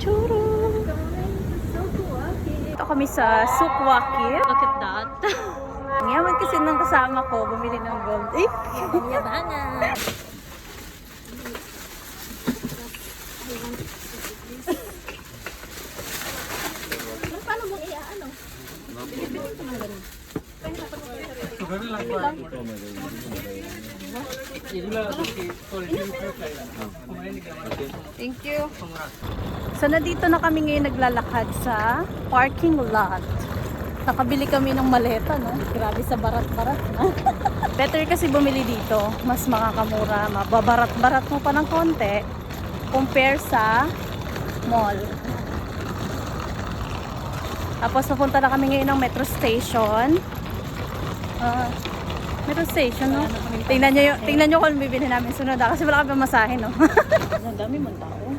Churu! Ito kami sa Sukwaki. Look at that. Ang yaman kasi nung kasama ko, bumili ng gold. Eh! Yabangan. Paano mo ano? Thank you. So, nandito na kami ngayon naglalakad sa parking lot. Nakabili kami ng maleta, no? Grabe sa barat-barat na. Better kasi bumili dito. Mas makakamura. Mababarat-barat mo pa ng konti compare sa mall. Tapos papunta na kami ngayon ng metro station. Metro station, no? Tingnan nyo kung bibili namin sunod. Kasi wala kami pamasahe, no? Ang dami mong tao.